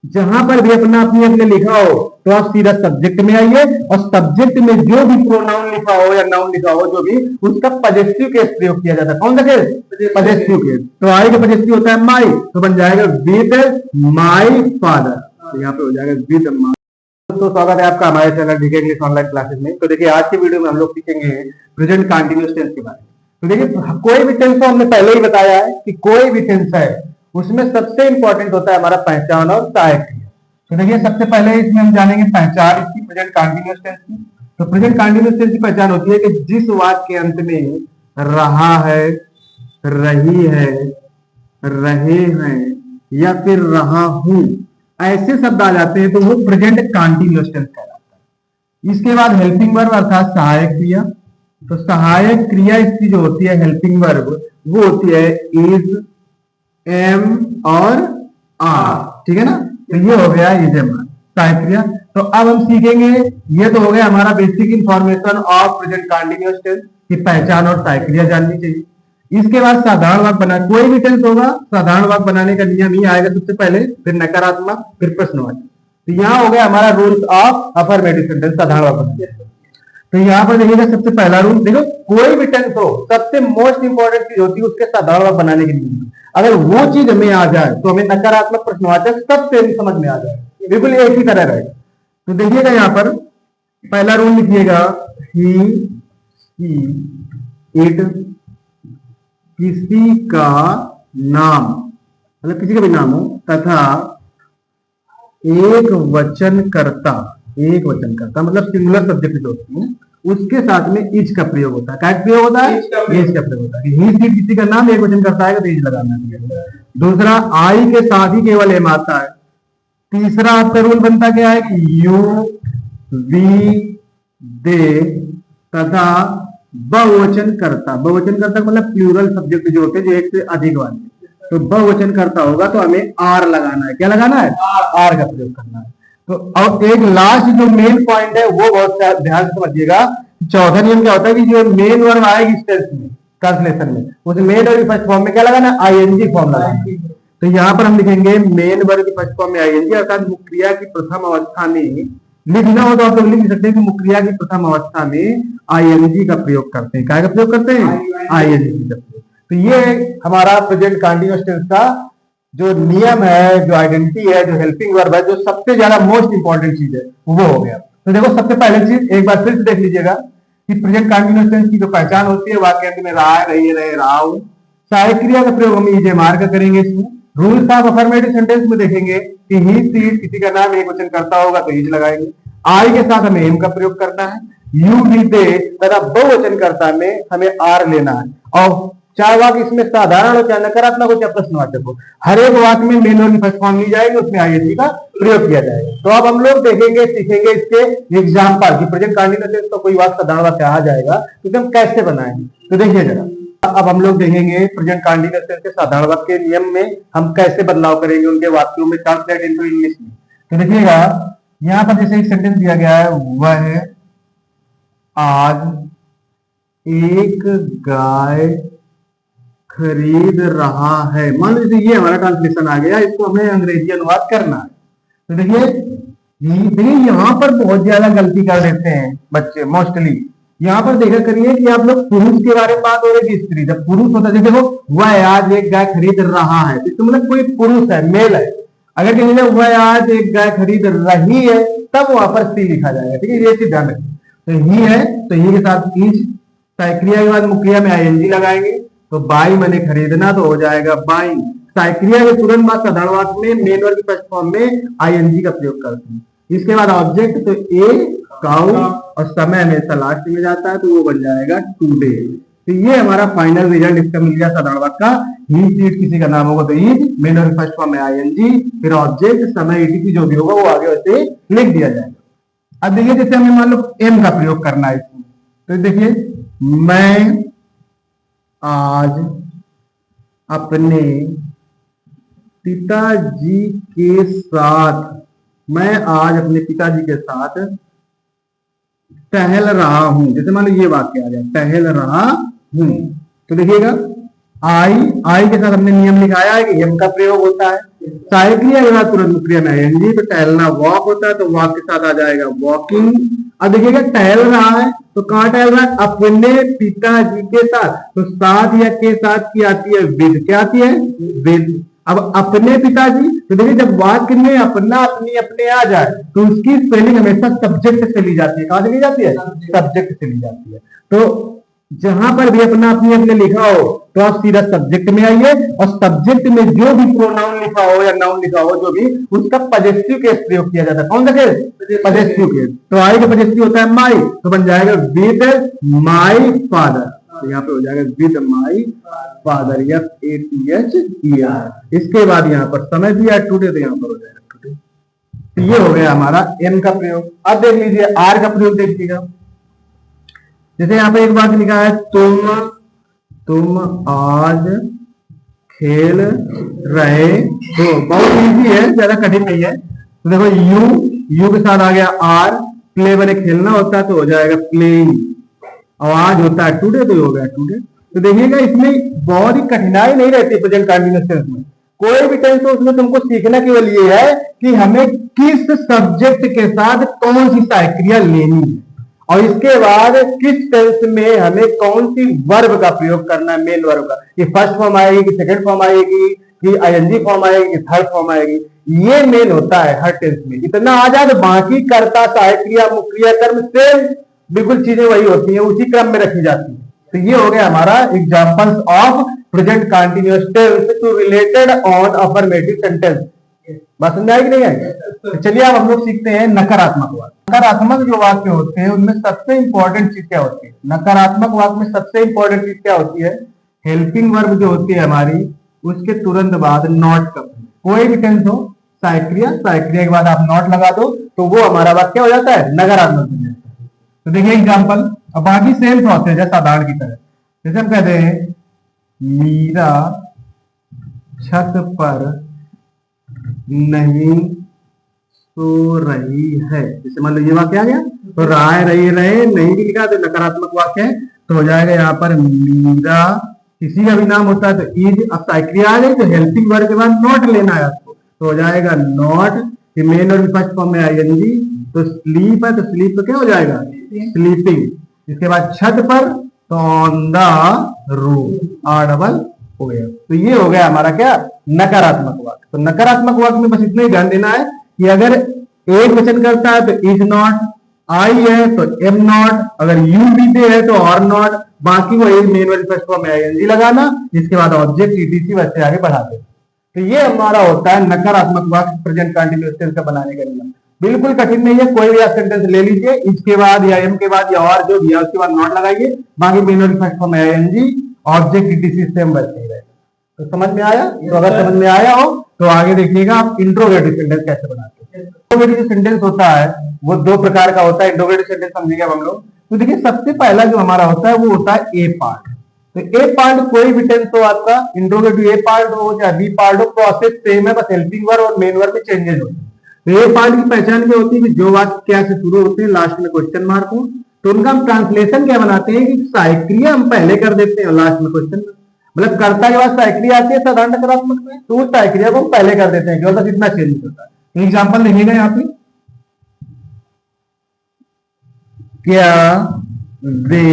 जहां पर भी अपना अपनी अपने लिखा हो तो आप सीधा सब्जेक्ट में आइए, और सब्जेक्ट में जो भी प्रोनाउन लिखा हो या नाउन लिखा हो जो भी, उसका पजेसिव केस प्रयोग किया जाता है। कौन सा केस? Possessive case. तो आई का पजेसिव होता है माई, तो बन जाएगा विद माई फादर। तो यहाँ पे हो जाएगा विद माई। तो स्वागत है आपका हमारे channel DK English online classes में। तो देखिए आज की वीडियो में हम लोग सीखेंगे प्रेजेंट कंटीन्यूअस टेंस के बारे में। तो देखिए कोई भी टेंस, तो हमने पहले ही बताया है कि कोई भी टेंस है उसमें सबसे इंपॉर्टेंट होता है हमारा पहचान और सहायक क्रिया। तो देखिए सबसे पहले इसमें हम जानेंगे पहचान इसकी प्रेजेंट कंटीन्यूअस टेंस की। तो प्रेजेंट कंटीन्यूअस टेंस की पहचान होती है कि जिस वाक्य के अंत में रहा है, रही है, रहे हैं या फिर रहा हूं ऐसे शब्द आ जाते हैं तो वो प्रेजेंट कंटीन्यूअस टेंस कहलाता है। इसके बाद हेल्पिंग वर्ब अर्थात सहायक क्रिया। तो सहायक क्रिया इसकी जो होती है हेल्पिंग वर्ब, वो होती है इज, एम और आर। ठीक है ना? तो ये हो गया इज, एम, आर सहायक क्रिया। तो अब हम सीखेंगे, ये तो हो गया हमारा basic information of present continuous tense की पहचान और सहायक क्रिया जाननी चाहिए। इसके बाद साधारण वाक्य बना, कोई भी टेंस होगा साधारण वाक्य बनाने का नियम ही आएगा सबसे पहले, फिर नकारात्मक, फिर प्रश्नवाचक। तो यहाँ हो गया हमारा रूल्स ऑफ अफर्मेटिव सेंटेंस, साधारण वाक्य बनाने। तो यहाँ पर देखिएगा सबसे पहला रूल, देखो कोई भी टेंस हो सबसे मोस्ट इंपॉर्टेंट चीज होती है उसके साधारण वाक्य बनाने के लिए। अगर वो चीज हमें आ जाए तो हमें नकारात्मक प्रश्नवाचक सब सेम समझ में आ जाए, बिल्कुल एक ही तरह रहेगा। तो देखिएगा यहाँ पर पहला रूल लिखिएगा, ही, शी, इट, किसी का नाम, मतलब किसी का भी नाम हो, तथा एक वचनकर्ता, एक वचनकर्ता मतलब सिंगुलर सब्जेक्ट जो होती है उसके साथ में इज का प्रयोग होता है। क्या प्रयोग होता है? इज का प्रयोग होता है। ही, शी, किसी का नाम, एक वचनकर्ता है तो इज लगाना है। दूसरा, आई के साथ ही केवल एम आता है। तीसरा आपका रूल बनता क्या है कि यू, वी, दे तथा बहुवचन करता। बहुवचन करता मतलब प्लूरल सब्जेक्ट जो होते हैं जो एक से अधिक वाले, तो बहुवचन करता होगा तो हमें आर लगाना है। क्या लगाना है? आर का प्रयोग करना है। तो अब एक लास्ट जो मेन पॉइंट है वो बहुत ध्यान से समझिएगा। चौथा नियम क्या होता है कि जो मेन वर्ब आएगी इस टेंस में, ट्रांसलेशन में, उस मेन वर्ब की फर्स्ट फॉर्म में क्या लगाना? आईएनजी फॉर्म लगाना है। तो यहाँ पर हम लिखेंगे मेन वर्ब की फर्स्ट फॉर्म में आईएनजी अर्थात मुख्य क्रिया की प्रथम अवस्था में, लिखना हो तो आप लोग लिख सकते हैं कि मुख्य क्रिया की प्रथम अवस्था में आईएनजी का प्रयोग करते हैं। क्या का प्रयोग करते हैं? आईएनजी का प्रयोग। तो ये हमारा प्रेजेंट कंटीन्यूअस टेंस का जो नियम है, जो आइडेंटिटी है, जो हेल्पिंग वर्ब है, जो सबसे ज्यादा मोस्ट इंपॉर्टेंट चीज है वो हो गया। तो देखो सबसे पहले चीज एक बार फिर से देख लीजिएगा कि प्रेजेंट कंटीन्यूअस टेंस की जो पहचान होती है वाक्य में रहा है, रही है, रहे, रहा हूं। सहायक क्रिया का प्रयोग हम इज, एम, आर का करेंगे। इसमें रूल्स ऑफ अफर्मेटिव सेंटेंस में देखेंगे कि ही, शी, इट, किसी का नाम एक वचन करता होगा तो इज लगाएंगे। आई के साथ हमें एम का प्रयोग करना है। यू, वी, दे तथा बहुवचन करता में हमें आर लेना है। और चाहे वाक्य इसमें साधारण हो, चाहे नकारात्मक हो, चाहे प्रश्नवाचक हो, हर एक वाक्य में मेन वर्ब की फर्स्ट फॉर्म ली जाएगी, उसमें आईएनजी का प्रयोग किया जाएगा। तो अब हम लोग देखेंगे, सीखेंगे इसके एग्जाम्पल की प्रेजेंट कंटीन्यूअस टेंस तो कोई वाक्य साधारण वाक्य आ जाएगा तो हम कैसे बनाएंगे। तो देखिए जरा, अब हम लोग देखेंगे प्रेजेंट कंटीन्यूअस टेंस के साधारण वाक्य के नियम में हम कैसे बदलाव करेंगे उनके वाक्यों में, ट्रांसलेट इनटू इंग्लिश में। तो देखिएगा यहाँ पर जैसे एक सेंटेंस दिया गया है, वह आज एक गाय खरीद रहा है। मान लीजिए ये हमारा ट्रांसलेशन आ गया, इसको हमें अंग्रेजी अनुवाद करना है। तो देखिए यहाँ पर बहुत ज्यादा गलती कर देते हैं बच्चे मोस्टली। यहाँ पर देखा करिए कि आप लोग पुरुष के बारे में बात हो रही है, स्त्री। जब पुरुष होता है, देखो वह आज एक गाय खरीद रहा है तो मतलब कोई पुरुष है, मेल है। अगर किसी ने वह आज एक गाय खरीद रही है तब वहां पर सी लिखा जाएगा। ठीक है, ये चीज ध्यान रखिए। तो ही है तो ही के साथ इज, क्रिया के बाद मुख्य क्रिया में आईएनजी लगाएंगे। तो बाई मैंने खरीदना तो हो जाएगा बाइंग। क्रिया के तुरंत बाद साधारण वाक्य में मेन वर्ब की फर्स्ट फॉर्म में आईएनजी का प्रयोग करते हैं। इसके बाद ऑब्जेक्ट तो ए काउ और समय हमेशा लास्ट में जाता है तो वो बन जाएगा टुडे। तो ये हमारा फाइनल रिजल्ट इसका मिल गया साधारण वाक्य का। ही, शी, इट किसी का नाम होगा तो इज, मेन वर्ब की फर्स्ट फॉर्म में आईएनजी, फिर ऑब्जेक्ट, समय, ईटीसी जो भी होगा वो आगे वैसे लिख दिया जाएगा। अब देखिए जैसे हमें मान लो एम का प्रयोग करना है इसमें, तो देखिए मैं आज अपने पिताजी के साथ, मैं आज अपने पिताजी के साथ टहल रहा हूं। जैसे मान लो ये वाक्य आ जाए, टहल रहा हूं, तो देखिएगा आई के साथ हमने नियम लिखाया है कि एम का प्रयोग होता है। सहायक्रिया के बाद तुरंत क्रिया में आएंगी, तो टहलना वॉक होता है, तो वॉक के साथ आ जाएगा वॉकिंग। अब देखिएगा टहल रहा है तो कहाँ टहल रहा है, अपने पिताजी के साथ, तो साथ या के साथ की आती है विद, क्या आती है विद। अब अपने पिताजी, तो देखिए जब वाक्य में अपना अपनी अपने आ जाए तो उसकी स्पेलिंग हमेशा सब्जेक्ट से ली जाती है। कहां से ली जाती है, सब्जेक्ट से ली जाती है। तो जहां पर भी अपना अपनी अपने लिखा हो तो आप सीधा सब्जेक्ट में आइए, और सब्जेक्ट में जो भी प्रोनाउन लिखा हो या नाउन लिखा हो जो भी, उसका पजेसिव केस प्रयोग किया जाता है। कौन सा केस, पजेसिव केस। तो आई का पजेसिव होता है माई, तो बन जाएगा विद माई फादर, तो यहाँ पे हो जाएगा विद माई फादर, FATHER। इसके बाद यहाँ पर समय दिया टुडे, तो यहाँ पर हो जाएगा टुडे। तो ये हो गया हमारा एम का प्रयोग। अब देख लीजिए आर का प्रयोग देखिएगा। जैसे यहाँ पे एक बात लिखा है, तुम आज खेल रहे हो, बहुत इजी है, ज्यादा कठिन नहीं है। तो देखो यू के साथ आ गया आर, प्ले बने खेलना होता है तो हो जाएगा प्लेइंग, और आज होता है टुडे तो हो गया टुडे। तो देखिएगा इसमें बहुत ही कठिनाई नहीं रहती प्रेजेंट कंटीन्यूअस टेंस में। कोई भी टेंस हो उसमें तुमको सीखना केवल ये है कि हमें किस सब्जेक्ट के साथ कौन सी सहायक्रिया लेनी है, और इसके बाद किस टेंस में हमें कौन सी वर्ब का प्रयोग करना है, मेन वर्ब का, कि फर्स्ट फॉर्म आएगी कि सेकंड फॉर्म आएगी कि आईएनजी फॉर्म आएगी कि थर्ड फॉर्म आएगी, ये मेन होता है हर टेंस में। इतना आ जाए तो बाकी कर्ता सहायक क्रिया मुख्य क्रिया कर्म सेम बिल्कुल चीजें वही होती हैं, उसी क्रम में रखी जाती है। तो ये हो गया हमारा examples of present continuous tense to related on affirmative sentence. बात समझ आएगी नहीं है? तो चलिए अब हम लोग सीखते हैं नकारात्मक वाक्य। नकारात्मक जो वाक्य होते हैं उनमें सबसे इंपॉर्टेंट चीज क्या होती है, नकारात्मक वाक्य में सबसे इंपॉर्टेंट चीज क्या होती है, हेल्पिंग वर्ब जो होती है हमारी, उसके तुरंत बाद नॉट का। कोई भी टेंस हो, सहायक्रिया के बाद आप नॉट लगा दो तो वो हमारा वाक्य हो जाता है नकारात्मक बन जाता है। तो देखिए एग्जाम्पल, अब बाकी सेम प्रोसेस है साधारण की तरह। जैसे हम कहते हैं मीरा छत पर नहीं सो रही है, जैसे मान लो ये वाक्य आ गया, तो राय रही रहे नहीं भी लिखा तो नकारात्मक वाक्य है, तो हो जाएगा यहाँ पर मीरा, किसी का भी नाम होता है तो इज, अब सहायक्रिया आ गई तो हेल्पिंग वर्ब के बाद नॉट लेना है आपको, तो हो जाएगा नॉट, मेन और फर्स्ट फॉर्म में आईएनजी, तो स्लीप है तो स्लीप तो क्या हो जाएगा स्लीपिंग। इसके बाद छत पर तो on the roof, are double हो गया। तो ये हो गया हमारा क्या नकारात्मक वाक्य। तो नकारात्मक वाक्य में बस इतना ही ध्यान देना है कि अगर एक वचन करता है तो इज नॉट, आई है तो एम नॉट, अगर यू भी दे है तो और नॉट, बाकी वही मेन वाली फर्स्ट फॉर्म में आईएनजी लगाना, जिसके बाद ऑब्जेक्ट ईटीसी वैसे आगे बढ़ा दे। तो ये हमारा होता है नकारात्मक वाक्य प्रेजेंट कंटीन्यूअस टेंस का बनाने का नियम। बिल्कुल कठिन नहीं है, कोई भी आप सेंटेंस ले लीजिए, इसके बाद या एम के बाद या और जो भी है उसके बाद नॉट लगाइए, बाकी मेन वाली फर्स्ट फॉर्म में आईएनजी, ऑब्जेक्ट ईटीसी सेम वैसे ही रहेगा। तो समझ में आया? तो अगर समझ में आया हो तो आगे देखिएगा आप इंट्रोगेटिव सेंटेंस कैसे बनाते हैं। इंट्रोगेटिव सेंटेंस होता है वो दो प्रकार का होता है। इंट्रोगेटिव सेंटेंस समझेंगे हम लोग। तो देखिए सबसे पहला जो हमारा होता है वो होता है ए पार्ट। तो ए पार्ट कोई भी टेंस हो आपका, इंट्रोगेटिव ए पार्ट हो या बी पार्ट हो, प्रोसेस सेम है, बस हेल्पिंग वर्ब और मेन वर्ब में चेंजेस होते हैं। तो ए पार्ट की पहचान क्या होती है कि जो वाक्य क्या से शुरू होते हैं लास्ट में क्वेश्चन मार्क हो, तो उनका हम ट्रांसलेशन क्या बनाते हैं कि सहायक्रिया हम पहले कर देते हैं लास्ट में क्वेश्चन, मतलब कर्ता के बाद सहायक्रिया आती है साधारण नकारात्मक में, तो उस सहायक्रिया को हम पहले कर देते हैं, केवल इतना चेंज होता है। एग्जाम्पल देखिएगा यहाँ पे, क्या वे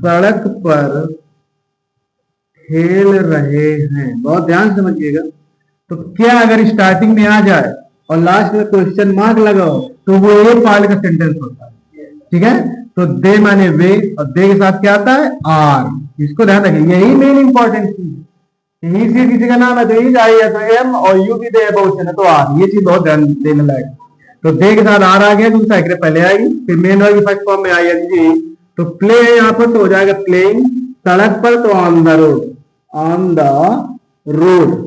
सड़क पर खेल रहे हैं, बहुत ध्यान समझिएगा। तो क्या अगर स्टार्टिंग में आ जाए और लास्ट में क्वेश्चन मार्क लगाओ तो वो ए पार्ट का सेंटेंस होता है, ठीक है। तो दे माने वे, और दे के साथ क्या आता है आर, इसको ध्यान रखिए, यही मेन इंपॉर्टेंट चीज है। यही से किसी का नाम है तो इज, आई है तो एम, और यू भी दे बहुवचन है तो आर, ये चीज बहुत ध्यान देने लायक। तो दे के साथ आर आ गया क्योंकि सहायक्रिया पहले आएगी, फिर मेन वर्ब फर्स्ट फॉर्म में आईएनजी, तो प्ले है यहाँ पर तो हो जाएगा प्लेइंग, सड़क पर तो on the road, on the road.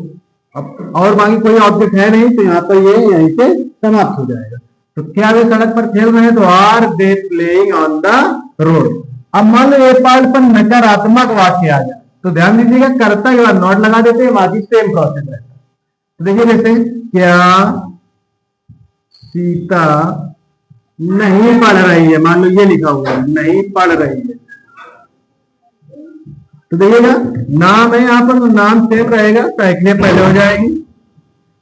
अब और बाकी कोई ऑब्जेक्ट है नहीं तो यहाँ पर ये यहीं से समाप्त हो जाएगा। तो क्या वे सड़क पर खेल रहे हैं तो are they playing on the road. अब मान लो ए पार्ट पर नकारात्मक वाक्य आ जाए तो ध्यान दीजिएगा कर्ता के बाद नॉट लगा देते हैं, बाकी सेम प्रोसेस रहता है। तो देखिए जैसे क्या सीता नहीं पढ़ रही है, मान लो ये लिखा हुआ है नहीं पढ़ रही है, तो देखिएगा नाम है यहाँ पर, तो नाम सेम रहेगा, साइक्लिया पहले हो जाएगी।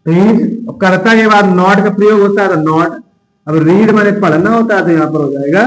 तो इज कर्ता के बाद नॉट का प्रयोग होता है, तो नॉट। अब रीड मैंने पढ़ना होता है, तो यहाँ पर हो जाएगा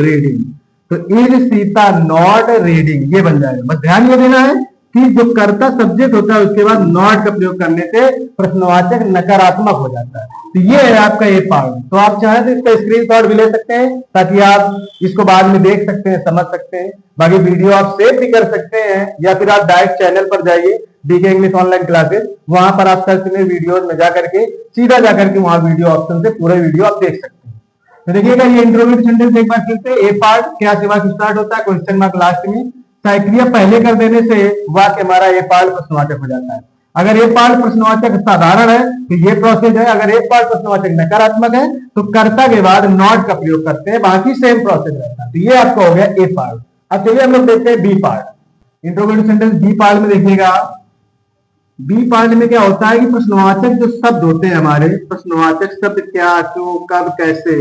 रीडिंग। तो इज सीता नॉट रीडिंग, ये बन जाएगा। बस ध्यान ये देना है कि जो कर्ता सब्जेक्ट होता है उसके बाद नॉट का प्रयोग करने से प्रश्नवाचक नकारात्मक हो जाता है। तो ये है आपका ये पार्ट। तो आप चाहें तो इसका स्क्रीनशॉट भी ले सकते हैं ताकि आप इसको बाद में देख सकते हैं, समझ सकते हैं। बाकी वीडियो आप सेव भी कर सकते हैं, या फिर आप डायरेक्ट चैनल पर जाइए डीके इंग्लिश ऑनलाइन क्लासेस, वहां पर आप सर्च में वीडियोज में जाकर के सीधा जाकर के वहां वीडियो ऑप्शन से पूरे वीडियो आप देख सकते हैं। तो देखिएगा ये इंट्रोगेटिव सेंटेंस एक बार फिर से, ए पार्ट क्या से वाक्य स्टार्ट होता है, क्वेश्चन मार्क लास्ट में। साइक्लिया पहले कर देने से वाक्य हमारा ए पार्ट प्रश्नवाचक हो जाता है। अगर ए पार्ट प्रश्नवाचक साधारण है तो ये प्रोसेस है। अगर ए पार्ट प्रश्नवाचक नकारात्मक है तो कर्ता के बाद नॉट का प्रयोग करते हैं, बाकी सेम प्रोसेस रहता है। तो ये आपका हो गया ए पार्ट। अब चलिए हम लोग देखते हैं B part. Interrogative sentence B part में देखिएगा, बी पार्ट में क्या होता है कि प्रश्नवाचक जो शब्द होते हैं हमारे, प्रश्नवाचक शब्द क्या, क्यों, कब, कैसे,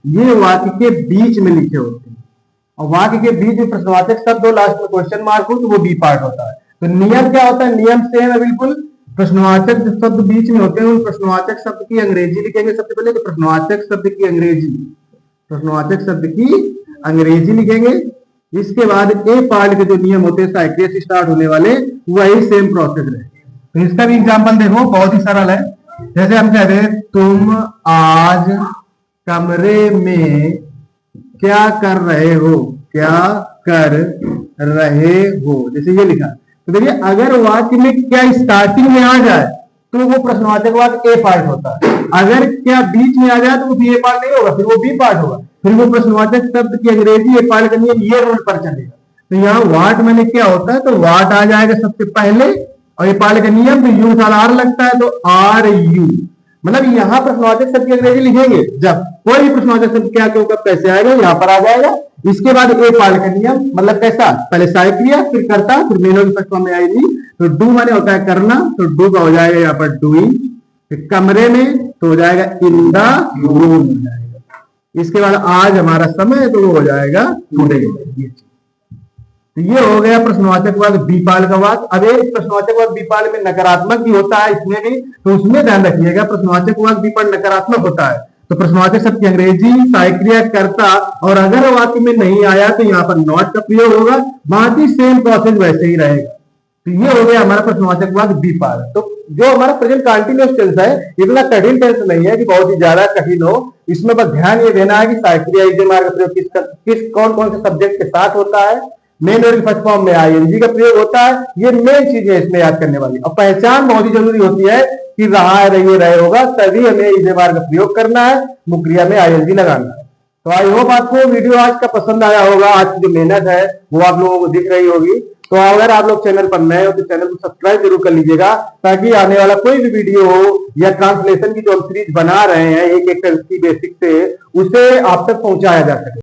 ये वाक्य के बीच में लिखे होते हैं। और वाक्य के बीच में प्रश्नवाचक शब्द हो, लास्ट में क्वेश्चन मार्क हो, तो वो बी पार्ट होता है। तो नियम क्या होता है, नियम सेम है बिल्कुल। प्रश्नवाचक जो शब्द बीच में होते हैं उन प्रश्नवाचक शब्द की अंग्रेजी लिखेंगे सबसे पहले। तो प्रश्नवाचक शब्द की अंग्रेजी, प्रश्नवाचक शब्द की अंग्रेजी लिखेंगे। इसके बाद ए पार्ट के जो नियम होते हैं साइक्लिया से स्टार्ट होने वाले, वही सेम प्रोसेस रहे। तो इसका भी एग्जाम्पल देखो, बहुत ही सरल है। जैसे हम कह रहे हैं तुम आज कमरे में क्या कर रहे हो, क्या कर रहे हो, जैसे ये लिखा। तो देखिए अगर वाक्य में क्या स्टार्टिंग में आ जाए तो वो प्रश्नवाचक वाक्य ए पार्ट होता है। अगर क्या बीच में आ जाए तो वो बी ए पार्ट नहीं होगा, फिर वो बी पार्ट होगा। फिर वो प्रश्नवाचक शब्द की अंग्रेजी ए पार्ट का नियम ये रूल पर चलेगा। तो यहाँ वाट मैंने क्या होता है, तो वाट आ जाएगा सबसे पहले, और ये पार्ट का नियम भी यू साल आर लगता है, तो आर यू। मतलब यहाँ प्रश्नवाचक शब्द की अंग्रेजी लिखेंगे जब कोई भी प्रश्नवाचक शब्द क्या क्यों कब कैसे आएगा, यहाँ पर आ जाएगा। इसके बाद ए पार्ट का नियम, मतलब कैसा, पहले साइक्लिया, फिर करता, फिर मेनों की फर्स्ट फॉर्म में आएगी। तो डू माने होता है करना, तो डू का हो जाएगा यहाँ पर डूइंग। फिर कमरे में तो हो जाएगा इन द रूम हो जाएगा। इसके बाद आज हमारा समय, तो वो हो जाएगा टुडे। तो ये हो गया प्रश्नवाचक वाक्य बी पार्ट का वाक्य। अब एक प्रश्नवाचक वाक्य बी पार्ट में नकारात्मक भी होता है, इसमें भी, तो उसमें ध्यान रखिएगा। प्रश्नवाचक वाक्य बी पार्ट नकारात्मक होता है तो प्रश्नवाचक शब्द की अंग्रेजी, साइक्लिया, कर्ता, और अगर वाक्य में नहीं आया तो यहाँ पर नॉट का प्रयोग होगा। बाकी सेम प्रोसेस वैसे ही रहेगा। तो ये हो गया हमारा प्रश्नवाचक वाक्य बी पार्ट। तो जो हमारा प्रेजेंट कंटीन्यूअस टेंस है, इतना कठिन टेंस नहीं है कि बहुत ही ज्यादा कठिन हो। इसमें बस ध्यान ये देना है कि साइक्लिया इजेमार का प्रयोग किस कौन कौन से सब्जेक्ट के साथ होता है। मेन और फर्स्ट फॉर्म में आईएनजी का प्रयोग होता है। ये मेन चीज है इसमें याद करने वाली। और पहचान बहुत ही जरूरी होती है कि रहा है, रही, रहे होगा, तभी हमें इजेमार का प्रयोग करना है, मुक्रिया में आईएनजी लगाना है। तो आई होप आपको वीडियो आज का पसंद आया होगा। आज की जो मेहनत है वो आप लोगों को दिख रही होगी। तो अगर आप लोग चैनल पर नए हो तो चैनल को सब्सक्राइब जरूर कर लीजिएगा, ताकि आने वाला कोई भी वीडियो हो या ट्रांसलेशन की जो हम सीरीज बना रहे हैं एक एक टेंस की बेसिक से, उसे आप तक पहुंचाया जा सके।